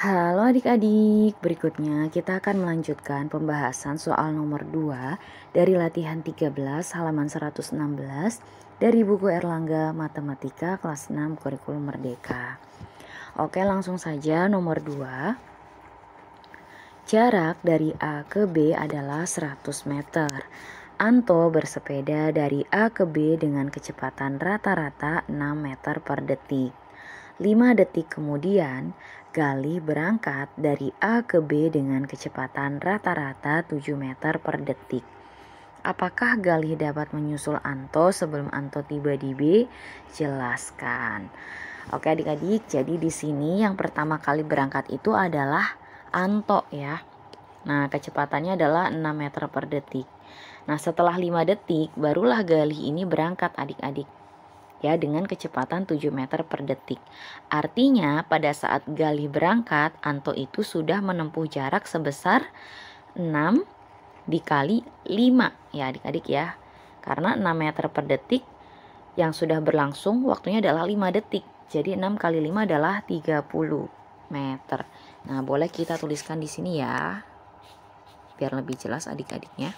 Halo adik-adik, berikutnya kita akan melanjutkan pembahasan soal nomor 2 dari latihan 13 halaman 116 dari buku Erlangga Matematika kelas 6 Kurikulum Merdeka. Oke, langsung saja nomor 2. Jarak dari A ke B adalah 100 meter. Anto bersepeda dari A ke B dengan kecepatan rata-rata 6 meter per detik. 5 detik kemudian, Galih berangkat dari A ke B dengan kecepatan rata-rata 7 meter per detik. Apakah Galih dapat menyusul Anto sebelum Anto tiba di B? Jelaskan. Oke adik-adik, jadi di sini yang pertama kali berangkat itu adalah Anto ya. Nah, kecepatannya adalah 6 meter per detik. Nah, setelah 5 detik barulah Galih ini berangkat adik-adik. Ya, dengan kecepatan 7 meter per detik. Artinya pada saat Galih berangkat, Anto itu sudah menempuh jarak sebesar 6 dikali 5 ya adik-adik ya. Karena 6 meter per detik yang sudah berlangsung waktunya adalah 5 detik. Jadi 6 kali 5 adalah 30 meter. Nah, boleh kita tuliskan di sini ya. Biar lebih jelas adik-adiknya.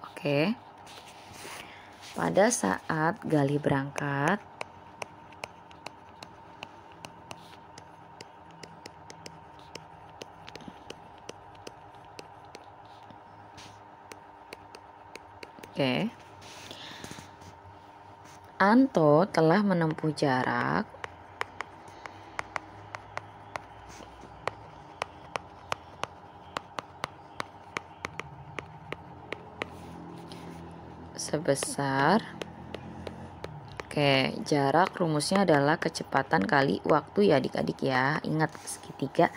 Oke. Pada saat Galih berangkat, Anto telah menempuh jarak sebesar jarak rumusnya adalah kecepatan kali waktu ya adik-adik ya. Ingat segitiga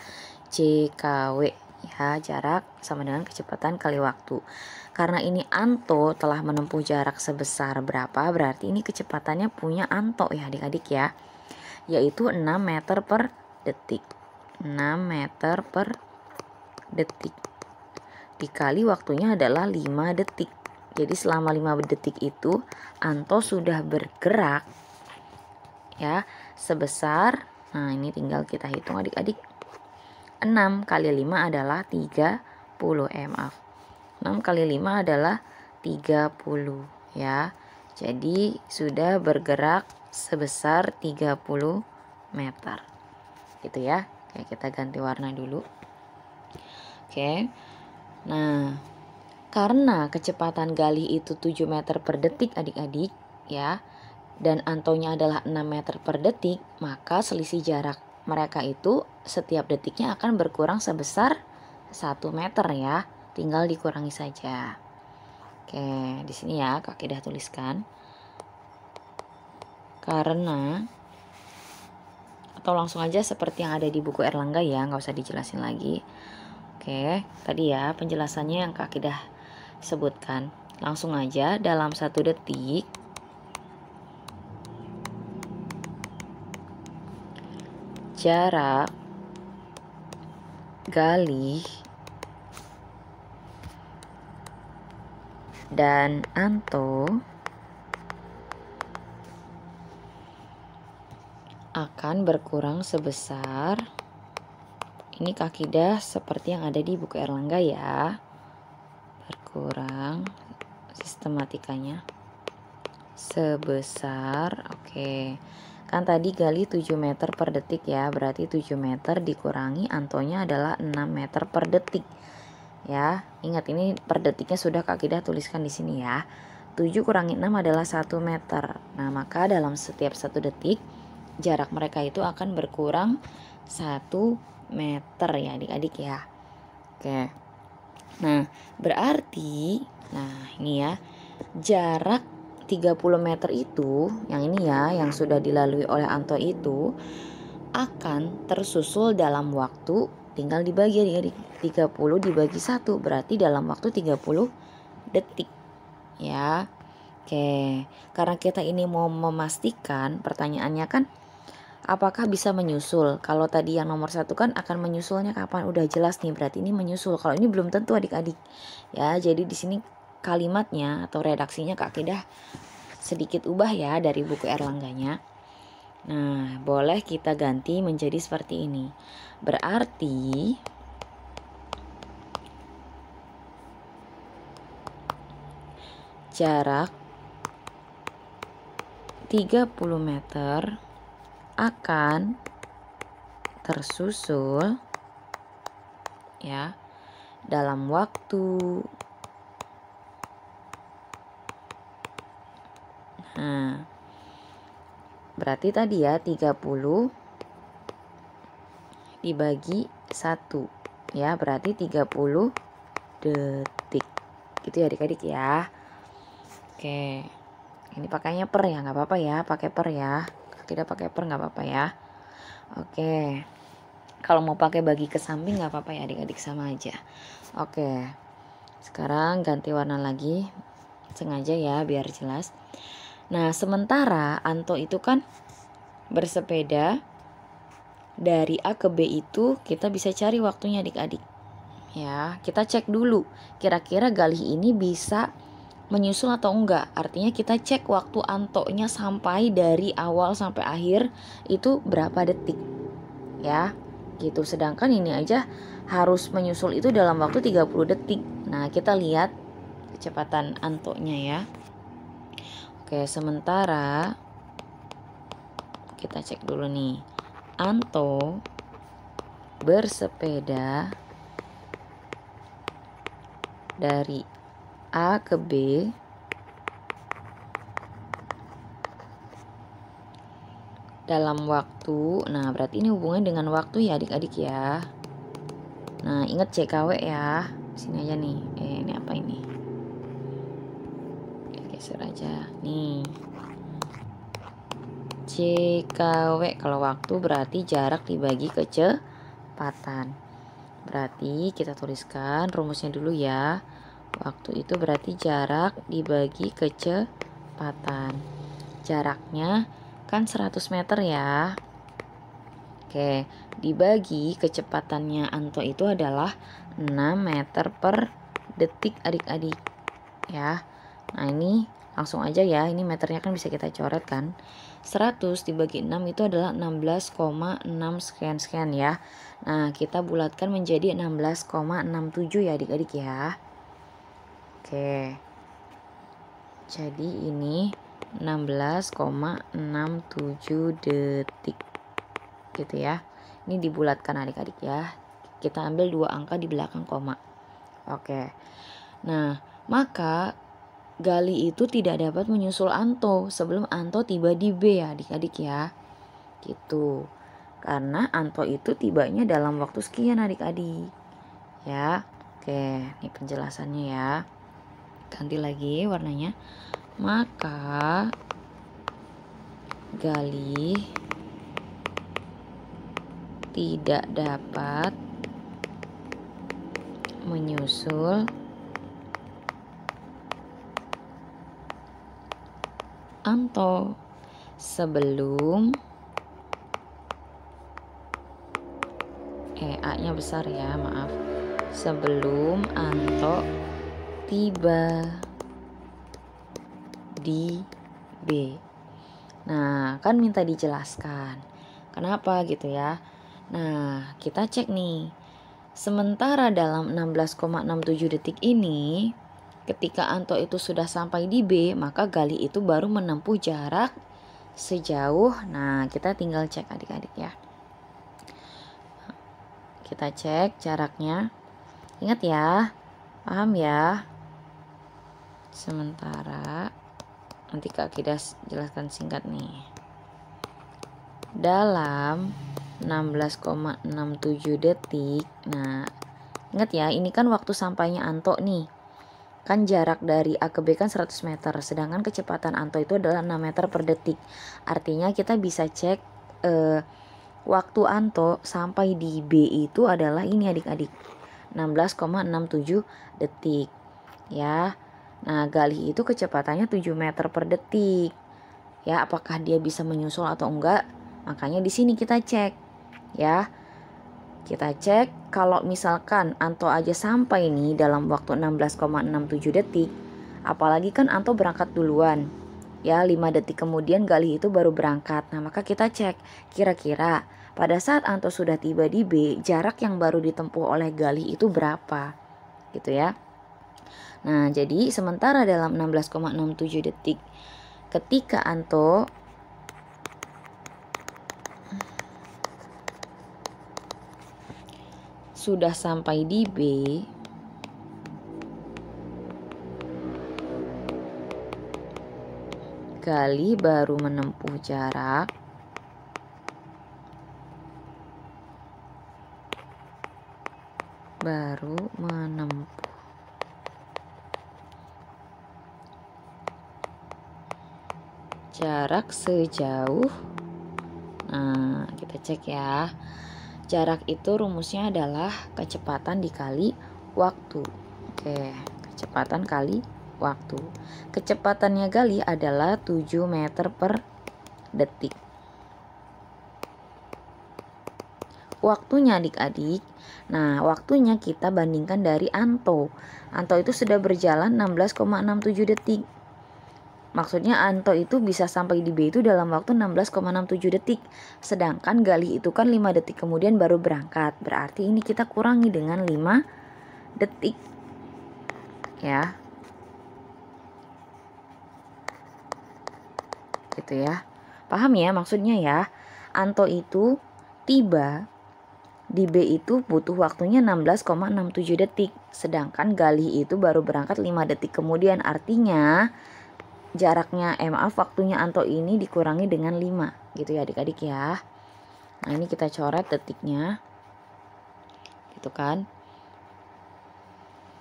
CKW ya, jarak sama dengan kecepatan kali waktu. Karena ini Anto telah menempuh jarak sebesar berapa, berarti ini kecepatannya punya Anto ya adik-adik ya, yaitu 6 meter per detik. 6 meter per detik dikali waktunya adalah 5 detik. Jadi selama 5 detik itu Anto sudah bergerak ya sebesar, nah ini tinggal kita hitung adik-adik, 6 kali 5 adalah 30 maaf 6 kali 5 adalah 30 ya. Jadi sudah bergerak sebesar 30 meter gitu ya. Oke, kita ganti warna dulu. Oke. Nah, karena kecepatan Galih itu 7 meter per detik adik-adik ya, dan Antonya adalah 6 meter per detik, maka selisih jarak mereka itu setiap detiknya akan berkurang sebesar 1 meter ya. Tinggal dikurangi saja. Oke, di sini ya Kak Kidah tuliskan. Karena, atau langsung aja seperti yang ada di buku Erlangga ya, nggak usah dijelasin lagi. Oke, tadi ya penjelasannya yang Kak Kidah sebutkan. Langsung aja dalam 1 detik jarak Galih dan Anto akan berkurang sebesar, ini Kak Kidah seperti yang ada di buku Erlangga ya, berkurang sistematikanya sebesar, kan tadi Galih 7 meter per detik ya, berarti 7 meter dikurangi Antonya adalah 6 meter per detik ya. Ingat ini per detiknya sudah Kak Kidah tuliskan di sini ya. 7 kurangi 6 adalah 1 meter. Nah, maka dalam setiap 1 detik jarak mereka itu akan berkurang 1 meter ya adik-adik ya. Oke. Nah, berarti ini ya, jarak 30 meter itu, yang ini ya, yang sudah dilalui oleh Anto itu akan tersusul dalam waktu, tinggal dibagi adik-adik, 30 dibagi 1 berarti dalam waktu 30 detik ya. Oke, karena kita ini mau memastikan, pertanyaannya kan apakah bisa menyusul. Kalau tadi yang nomor 1 kan akan menyusulnya kapan, udah jelas nih, berarti ini menyusul. Kalau ini belum tentu adik-adik ya. Jadi di sini kalimatnya atau redaksinya Kak Kidah sedikit ubah ya dari buku Erlangganya. Nah, boleh kita ganti menjadi seperti ini. Berarti jarak 30 meter akan tersusul ya dalam waktu. Nah, berarti tadi ya 30 dibagi 1 ya, berarti 30 detik. Gitu ya adik-adik ya. Oke. Ini pakainya per ya, nggak apa-apa ya, pakai per ya. Kalau tidak pakai per nggak apa-apa ya. Oke. Kalau mau pakai bagi ke samping nggak apa-apa ya adik-adik, sama aja. Oke. Sekarang ganti warna lagi. Sengaja ya biar jelas. Nah, sementara Anto itu kan bersepeda dari A ke B itu kita bisa cari waktunya adik-adik. Ya, kita cek dulu kira-kira Galih ini bisa menyusul atau enggak. Artinya kita cek waktu Antonya sampai dari awal sampai akhir itu berapa detik. Ya, gitu. Sedangkan ini aja harus menyusul itu dalam waktu 30 detik. Nah, kita lihat kecepatan Antonya ya. Oke, sementara kita cek dulu nih. Anto bersepeda dari A ke B dalam waktu, nah berarti ini hubungannya dengan waktu ya adik-adik ya. Nah, ingat CKW ya. Sini aja nih. Ini apa ini? Geser aja. Nih. CKW kalau waktu berarti jarak dibagi kecepatan. Berarti kita tuliskan rumusnya dulu ya. Waktu itu berarti jarak dibagi kecepatan. Jaraknya kan 100 meter ya. Oke, dibagi kecepatannya Anto itu adalah 6 meter per detik adik-adik ya. Nah, ini langsung aja ya, ini meternya kan bisa kita coret kan. 100 dibagi 6 itu adalah 16,6 sekian-sekian ya. Nah, kita bulatkan menjadi 16,67 ya adik-adik ya. Oke. Jadi ini 16,67 detik. Gitu ya. Ini dibulatkan adik-adik ya. Kita ambil 2 angka di belakang koma. Oke. Nah, maka Galih itu tidak dapat menyusul Anto sebelum Anto tiba di B ya adik-adik ya. Gitu. Karena Anto itu tibanya dalam waktu sekian adik-adik. Ya. Oke, ini penjelasannya ya. Ganti lagi warnanya. Maka Galih tidak dapat menyusul Anto sebelum A-nya besar ya, maaf. Sebelum Anto tiba di B. Nah, kan minta dijelaskan. Kenapa gitu ya? Nah, kita cek nih. Sementara dalam 16,67 detik ini, ketika Anto itu sudah sampai di B, maka Galih itu baru menempuh jarak sejauh, nah kita tinggal cek adik-adik ya. Kita cek jaraknya. Ingat ya, paham ya? Sementara, nanti Kak Kidah jelaskan singkat nih. Dalam 16,67 detik, nah ingat ya, ini kan waktu sampainya Anto nih. Kan jarak dari A ke B kan 100 meter, sedangkan kecepatan Anto itu adalah 6 meter per detik. Artinya kita bisa cek waktu Anto sampai di B itu adalah ini adik-adik, 16,67 detik ya. Nah, Galih itu kecepatannya 7 meter per detik ya. Apakah dia bisa menyusul atau enggak? Makanya di sini kita cek ya. Kita cek kalau misalkan Anto aja sampai nih dalam waktu 16,67 detik, apalagi kan Anto berangkat duluan. Ya, 5 detik kemudian Galih itu baru berangkat. Nah, maka kita cek kira-kira pada saat Anto sudah tiba di B, jarak yang baru ditempuh oleh Galih itu berapa? Gitu ya. Nah, jadi sementara dalam 16,67 detik ketika Anto sudah sampai di B, Galih baru menempuh jarak sejauh, nah kita cek ya, jarak itu rumusnya adalah kecepatan dikali waktu. Oke, kecepatan kali waktu. Kecepatannya Galih adalah 7 meter per detik. Waktunya adik-adik, nah waktunya kita bandingkan dari Anto. Anto itu sudah berjalan 16,67 detik. Maksudnya Anto itu bisa sampai di B itu dalam waktu 16,67 detik. Sedangkan Galih itu kan 5 detik kemudian baru berangkat. Berarti ini kita kurangi dengan 5 detik. Ya. Gitu ya. Paham ya maksudnya ya? Anto itu tiba di B itu butuh waktunya 16,67 detik. Sedangkan Galih itu baru berangkat 5 detik kemudian. Artinya waktunya Anto ini dikurangi dengan 5 gitu ya adik-adik ya. Nah ini kita coret detiknya gitu kan.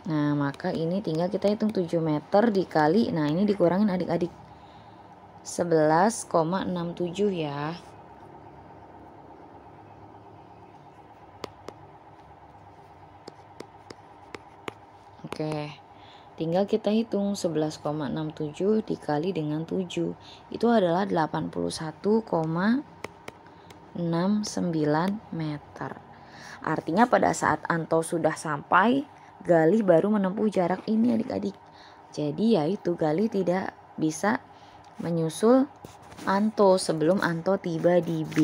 Nah maka ini tinggal kita hitung 7 meter dikali, nah ini dikurangin adik-adik 11,67 ya. Oke, tinggal kita hitung 11,67 dikali dengan 7. Itu adalah 81,69 meter. Artinya pada saat Anto sudah sampai, Galih baru menempuh jarak ini adik-adik. Jadi yaitu Galih tidak bisa menyusul Anto sebelum Anto tiba di B.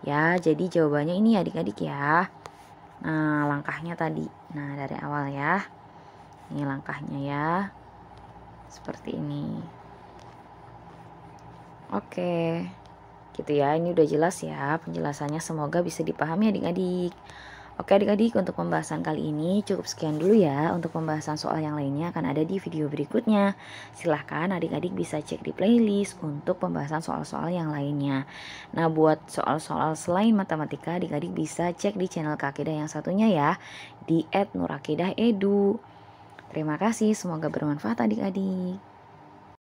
Ya, jadi jawabannya ini adik-adik ya. Nah, langkahnya tadi. Nah, dari awal ya. Ini langkahnya ya. Seperti ini. Oke. Gitu ya. Ini udah jelas ya penjelasannya, semoga bisa dipahami adik-adik. Oke adik-adik, untuk pembahasan kali ini cukup sekian dulu ya. Untuk pembahasan soal yang lainnya akan ada di video berikutnya. Silahkan adik-adik bisa cek di playlist untuk pembahasan soal-soal yang lainnya. Nah buat soal-soal selain matematika, adik-adik bisa cek di channel Kak Akidah yang satunya ya, di @nurakidahedu. Terima kasih, semoga bermanfaat adik-adik.